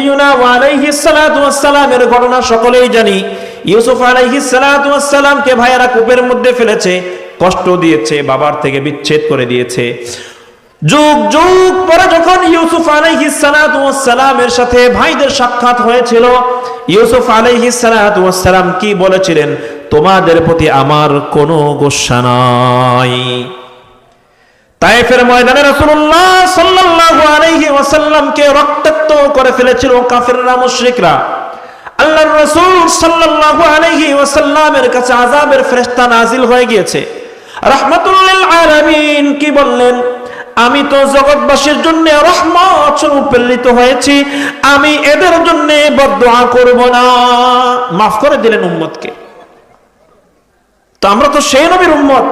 ইউসুফ আলাইহিস সালাতু ওয়াস সালামের ঘটনা সকলেই জানি। ইউসুফ আলাইহিস সালাতু ওয়াস সালামকে ভাইয়েরা কূপের মধ্যে ফেলেছে, কষ্ট দিয়েছে, বাবার থেকে বিচ্ছেদ করে দিয়েছে। যুগ যুগ পরে যখন ইউসুফ আলাইহিস সালাতু ওয়াস সালামের সাথে ভাইদের সাক্ষাৎ হয়েছিল, ইউসুফ আলাইহিস সালাতু ওয়াস সালাম কি বলেছিলেন? তোমাদের প্রতি আমার কোনো গোসা নাই। তায়েফের ময়দানে রাসূলুল্লাহ সাল্লাল্লাহু আলাইহি ওয়াসাল্লামকে রক্তাক্ত করে ফেলেছিল কাফিররা, মুশরিকরা। আল্লাহর রাসূল সাল্লাল্লাহু আলাইহি ওয়াসাল্লামের কাছে আযাবের ফেরেশতা নাজিল হয়ে গিয়েছে। রাহমাতুল লিল আলামিন কি বললেন? আমি তো জগৎবাসীর জন্য রহমত স্বরূপ প্রেরিত হয়েছি, আমি এদের জন্য বদদুআ করব না। মাফ করে দিলেন উম্মতকে। তো আমরা তো সেই নবীর উম্মত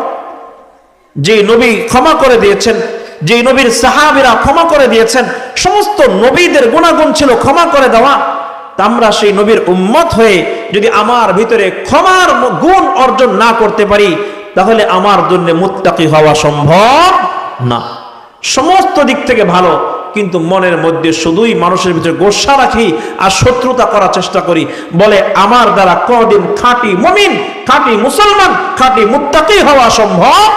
যে নবী ক্ষমা করে দিয়েছেন, যে নবীর সাহাবীরা ক্ষমা করে দিয়েছেন। সমস্ত নবীদের গুনাহগুণ ছিল ক্ষমা করে দেওয়া। আমরা সেই নবীর উম্মত হয়ে যদি আমার ভিতরে ক্ষমার গুণ অর্জন না করতে পারি, তাহলে আমার জন্য মুত্তাকি হওয়া সম্ভব না। সমস্ত দিক থেকে ভালো, কিন্তু মনের মধ্যে শুধুই মানুষের ভিতরে গোসা রাখি আর শত্রুতা করার চেষ্টা করি, বলে আমার দ্বারা কোনদিন খাঁটি মুমিন, খাঁটি মুসলমান, খাঁটি মুত্তাকি হওয়া সম্ভব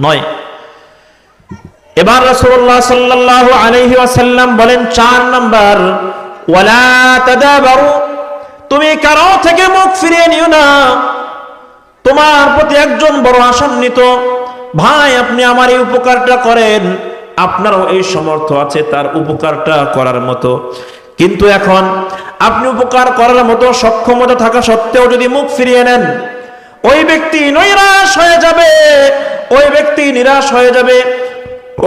নয়। এবার রাসূলুল্লাহ সাল্লাল্লাহু আলাইহি ওয়াসাল্লাম বলেন 4 নাম্বার, ওয়ালা তাদাবারু, তুমি কারো থেকে মুখ ফিরিয়ে নিও না। তোমার প্রতি একজন বড় আশান্বিত ভাই, আপনি আমার এই উপকারটা করেন, আপনারও এই সামর্থ্য আছে তার উপকারটা করার মতো, কিন্তু এখন আপনি উপকার করার মতো সক্ষমতা থাকা সত্ত্বেও যদি মুখ ফিরিয়ে নেন, ওই ব্যক্তি নিরাশ হয়ে যাবে, ওই ব্যক্তি নিরাশ হয়ে যাবে।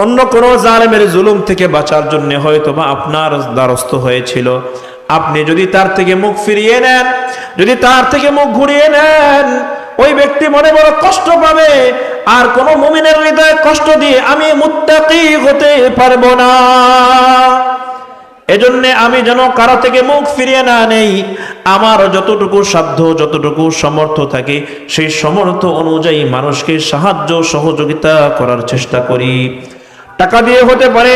অন্য কোনো জালেমের জুলুম থেকে বাঁচার জন্য হয়তো বা আপনার দ্বারস্থ হয়েছিল, আপনি যদি তার থেকে মুখ ফিরিয়ে নেন, যদি তার থেকে মুখ ঘুরিয়ে নেন, ওই ব্যক্তি মনে বড় কষ্ট পাবে। আর কোন মুমিনের হৃদয়ে কষ্ট দিয়ে আমি মুত্তাকি হতে পারবো না। এজন্য আমি যেন কারো থেকে মুখ ফিরিয়ে না নেই, আমার যতটুকু সাধ্য, যতটুকু সামর্থ্য থাকে, সেই সামর্থ্য অনুযায়ী মানুষকে সাহায্য সহযোগিতা করার চেষ্টা করি। টাকা দিয়ে হতে পারে,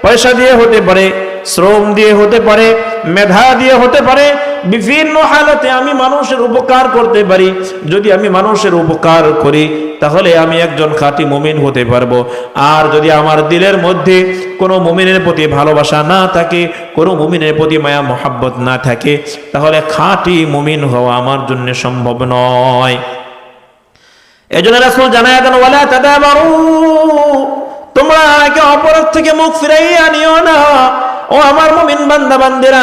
পয়সা দিয়ে হতে পারে, শ্রম দিয়ে হতে পারে, মেধা দিয়ে হতে পারে, বিভিন্ন হালতে আমি মানুষের উপকার করতে পারি। যদি আমি মানুষের উপকার করি, তাহলে আমি একজন খাঁটি মুমিন হতে পারবো। আর যদি আমার দিলের মধ্যে কোনো মুমিনের প্রতি ভালোবাসা না থাকে, কোনো মুমিনের প্রতি মায়া মহাব্বত না থাকে, তাহলে খাঁটি মুমিন হওয়া আমার জন্য সম্ভব নয়। এজন্য রাসূল জানায় দেন, ওয়ালা তাদাবারু, তোমরা একে অপরের থেকে মুখ ফিরাইয়া নিও না। ও আমার মুমিন বান্দা বান্দিরা,